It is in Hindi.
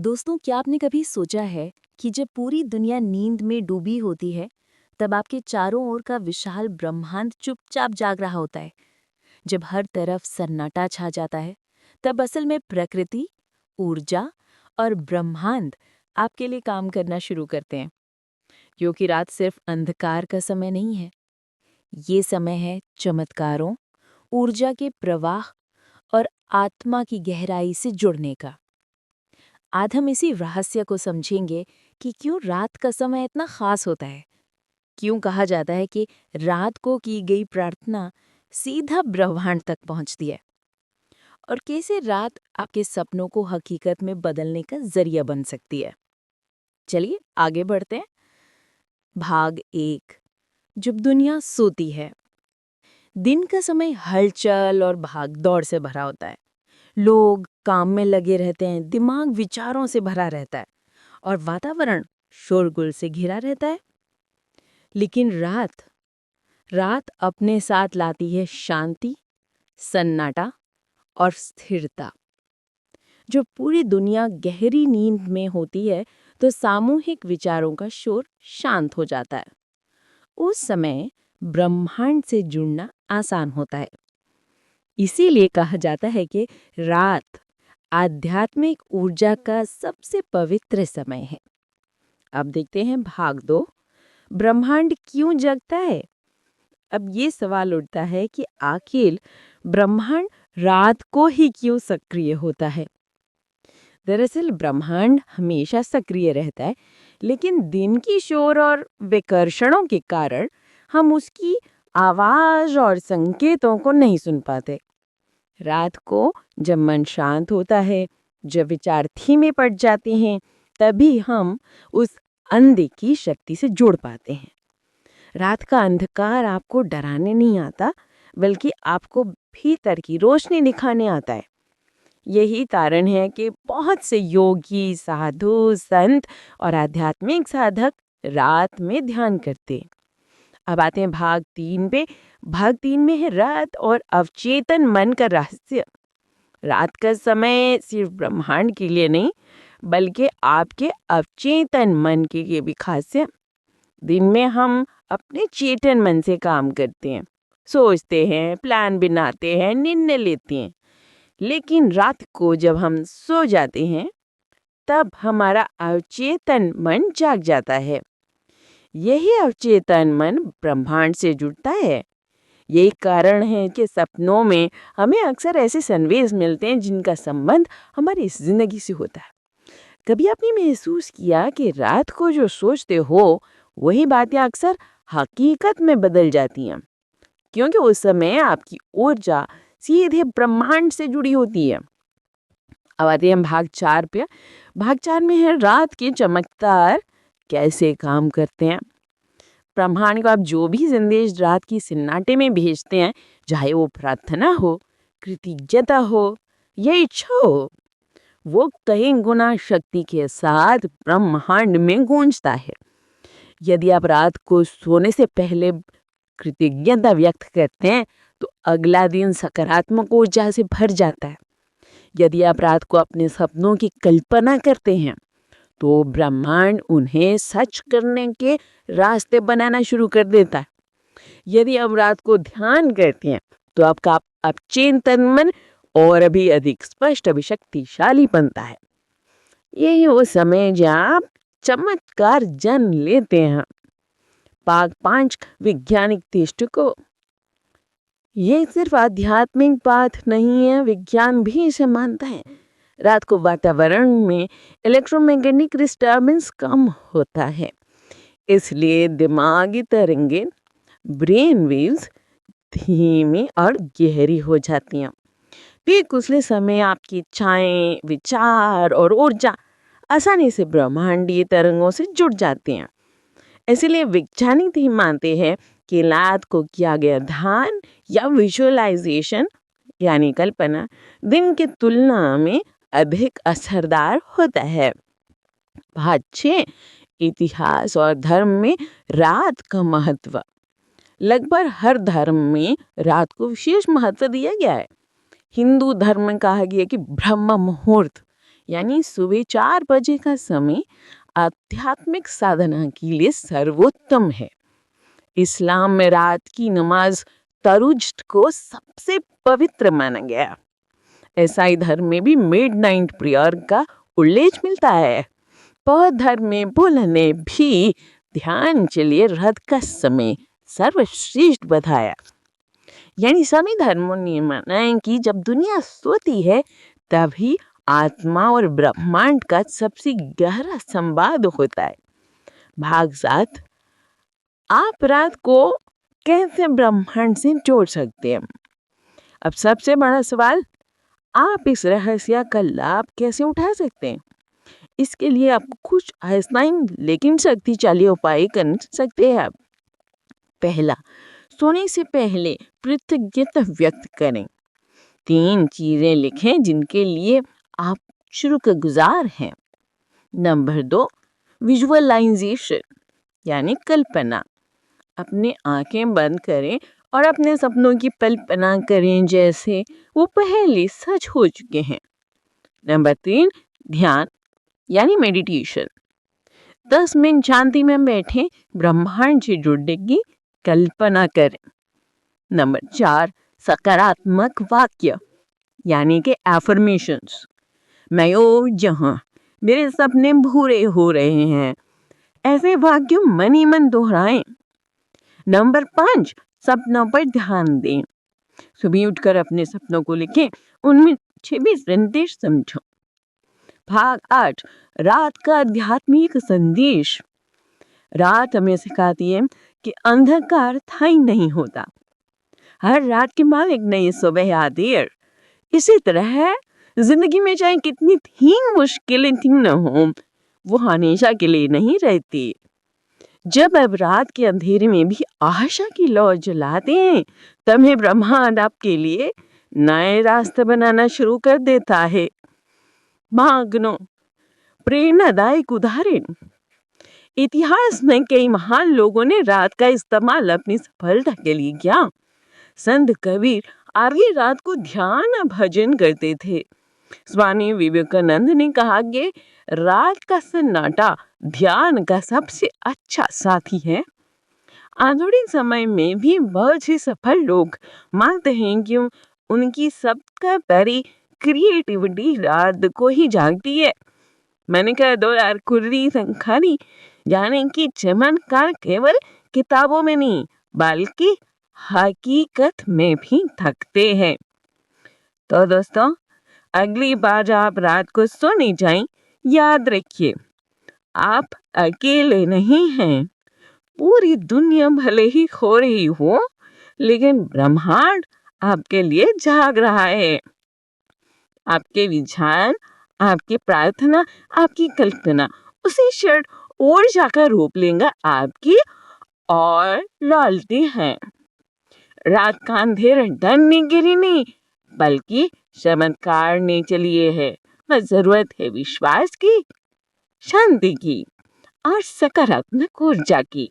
दोस्तों, क्या आपने कभी सोचा है कि जब पूरी दुनिया नींद में डूबी होती है, तब आपके चारों ओर का विशाल ब्रह्मांड चुपचाप जाग रहा होता है। जब हर तरफ सन्नाटा छा जाता है, तब असल में प्रकृति, ऊर्जा और ब्रह्मांड आपके लिए काम करना शुरू करते हैं। क्योंकि रात सिर्फ अंधकार का समय नहीं है, ये समय है चमत्कारों, ऊर्जा के प्रवाह और आत्मा की गहराई से जुड़ने का। आज हम इसी रहस्य को समझेंगे कि क्यों रात का समय इतना खास होता है। क्यों कहा जाता है कि रात को की गई प्रार्थना सीधा ब्रह्मांड तक पहुंचती है, और कैसे रात आपके सपनों को हकीकत में बदलने का जरिया बन सकती है। चलिए आगे बढ़ते हैं। भाग 1। जब दुनिया सोती है। दिन का समय हलचल और भाग दौड़ से भरा होता है। लोग काम में लगे रहते हैं, दिमाग विचारों से भरा रहता है और वातावरण शोरगुल से घिरा रहता है। लेकिन रात रात अपने साथ लाती है शांति, सन्नाटा और स्थिरता। जब पूरी दुनिया गहरी नींद में होती है, तो सामूहिक विचारों का शोर शांत हो जाता है। उस समय ब्रह्मांड से जुड़ना आसान होता है। इसीलिए कहा जाता है कि रात आध्यात्मिक ऊर्जा का सबसे पवित्र समय है। अब देखते हैं भाग 2। ब्रह्मांड क्यों जगता है। अब ये सवाल उठता है कि आखिर ब्रह्मांड रात को ही क्यों सक्रिय होता है। दरअसल ब्रह्मांड हमेशा सक्रिय रहता है, लेकिन दिन की शोर और विकर्षणों के कारण हम उसकी आवाज और संकेतों को नहीं सुन पाते। रात को जब मन शांत होता है, जब विचार धीमे पड़ जाते हैं, तभी हम उस अनदेखी शक्ति से जुड़ पाते हैं। रात का अंधकार आपको डराने नहीं आता, बल्कि आपको भीतर की रोशनी दिखाने आता है। यही कारण है कि बहुत से योगी, साधु, संत और आध्यात्मिक साधक रात में ध्यान करते हैं। अब आते हैं भाग 3 पे। भाग 3 में है रात और अवचेतन मन का रहस्य। रात का समय सिर्फ ब्रह्मांड के लिए नहीं, बल्कि आपके अवचेतन मन के लिए भी खास है। दिन में हम अपने चेतन मन से काम करते हैं, सोचते हैं, प्लान बनाते हैं, निर्णय लेते हैं। लेकिन रात को जब हम सो जाते हैं, तब हमारा अवचेतन मन जाग जाता है। यही अवचेतन मन ब्रह्मांड से जुड़ता है। यही कारण है कि सपनों में हमें अक्सर ऐसे संदेश मिलते हैं जिनका संबंध हमारी जिंदगी से होता है। कभी आपने महसूस किया कि रात को जो सोचते हो, वही बातें अक्सर हकीकत में बदल जाती हैं, क्योंकि उस समय आपकी ऊर्जा सीधे ब्रह्मांड से जुड़ी होती है। अब आते हैं हम भाग 4 पे। भाग 4 में है रात के चमत्कार कैसे काम करते हैं। ब्रह्मांड को आप जो भी संदेश रात की सन्नाटे में भेजते हैं, चाहे वो प्रार्थना हो, कृतज्ञता हो या इच्छा हो, वो कई गुना शक्ति के साथ ब्रह्मांड में गूंजता है। यदि आप रात को सोने से पहले कृतज्ञता व्यक्त करते हैं, तो अगला दिन सकारात्मक ऊर्जा से भर जाता है। यदि आप रात को अपने सपनों की कल्पना करते हैं, तो ब्रह्मांड उन्हें सच करने के रास्ते बनाना शुरू कर देता है। यदि आप रात को ध्यान करते हैं, तो आपका अवचेतन मन और भी अधिक स्पष्ट, अभी शक्तिशाली बनता है। यही वो समय जहाँ आप चमत्कार जन्म लेते हैं। भाग 5 वैज्ञानिक दृष्टिकोण। ये सिर्फ आध्यात्मिक बात नहीं है, विज्ञान भी इसे मानता है। रात को वातावरण में इलेक्ट्रोमैग्नेटिक डिस्टर्बेंस कम होता है, इसलिए दिमागी तरंगें, ब्रेन वेव्स धीमी और गहरी हो जाती हैं। ठीक उसी समय आपकी इच्छाएं, विचार और ऊर्जा आसानी से ब्रह्मांडीय तरंगों से जुड़ जाती हैं। इसलिए वैज्ञानिक भी मानते हैं कि रात को किया गया ध्यान या विजुअलाइजेशन यानी कल्पना दिन की तुलना में अधिक असरदार होता है। भाग 6 इतिहास और धर्म में रात का महत्व। लगभग हर धर्म में रात को विशेष महत्व दिया गया है। हिंदू धर्म में कहा गया कि ब्रह्म मुहूर्त यानी सुबह 4 बजे का समय आध्यात्मिक साधना के लिए सर्वोत्तम है। इस्लाम में रात की नमाज तरुज को सबसे पवित्र माना गया। ईसाई धर्म में भी मिडनाइट प्रेयर का उल्लेख मिलता है। बौद्ध धर्म में बोलने भी ध्यान के लिए रात का समय सर्वश्रेष्ठ बताया। यानी सभी धर्मों ने माना है कि जब दुनिया सोती है तभी आत्मा और ब्रह्मांड का सबसे गहरा संवाद होता है। भाग 7, आप रात को कैसे ब्रह्मांड से जोड़ सकते हैं? अब सबसे बड़ा सवाल, आप इस रहस्य का लाभ कैसे उठा सकते हैं? इसके लिए आप कुछ आसान लेकिन शक्तिशाली उपाय कर सकते हैं। आप पहला, सोने से पहले कृतज्ञता व्यक्त करें। 3 चीजें लिखें जिनके लिए आप शुक्रगुजार हैं। नंबर 2, विजुअलाइजेशन यानी कल्पना। अपने आंखें बंद करें और अपने सपनों की कल्पना करें जैसे वो पहले सच हो चुके हैं। नंबर 3, ध्यान यानी मेडिटेशन। 10 मिनट शांति में बैठें, ब्रह्मांड से जुड़ने की कल्पना करें। नंबर 4, सकारात्मक वाक्य यानी कि एफर्मेशंस। मैं जहां मेरे सपने पूरे हो रहे हैं, ऐसे वाक्य मन ही मन दोहराएं। नंबर 5, सपनों पर ध्यान दें। सुबह उठकर अपने सपनों को लिखें, उनमें छिपे संदेश समझो। भाग 8, रात का आध्यात्मिक संदेश। रात हमें सिखाती है कि अंधकार स्थायी नहीं होता। हर रात के बाद एक नई सुबह आती है। इसी तरह जिंदगी में चाहे कितनी ही मुश्किलें क्यों न हो, वो हमेशा के लिए नहीं रहती। जब अब रात के अंधेरे में भी आशा की लौ जलाते हैं, तभी ब्रह्मांड आपके लिए नए रास्ते बनाना शुरू कर देता है। भागनो प्रेरणादायक उदाहरण। इतिहास में कई महान लोगों ने रात का इस्तेमाल अपनी सफलता के लिए किया। संत कबीर आधी रात को ध्यान भजन करते थे। स्वामी विवेकानंद ने कहा कि रात का सन्नाटा ध्यान का सबसे अच्छा साथी है। आधुनिक समय में भी बहुत से सफल लोग मानते हैं कि उनकी सबका बड़ी क्रिएटिविटी रात को ही जागती है। मैंने कहा 2 यार कुर्री संखारी, यानी कि चमत्कार केवल किताबों में नहीं बल्कि हकीकत में भी थकते हैं। तो दोस्तों, अगली बार जब आप रात को सोने जाएं, याद रखिए आप अकेले नहीं हैं। पूरी दुनिया भले ही खो रही हो, लेकिन ब्रह्मांड आपके लिए जाग रहा है। आपके विचार, आपकी प्रार्थना, आपकी कल्पना उसी क्षण और जाकर रोप लेंगे आपकी और लौटती हैं। रात का अंधेरा डरने के लिए नहीं बल्कि चमत्कार ने चलिए है। बस जरूरत है विश्वास की, शांति की और सकारात्मक ऊर्जा की।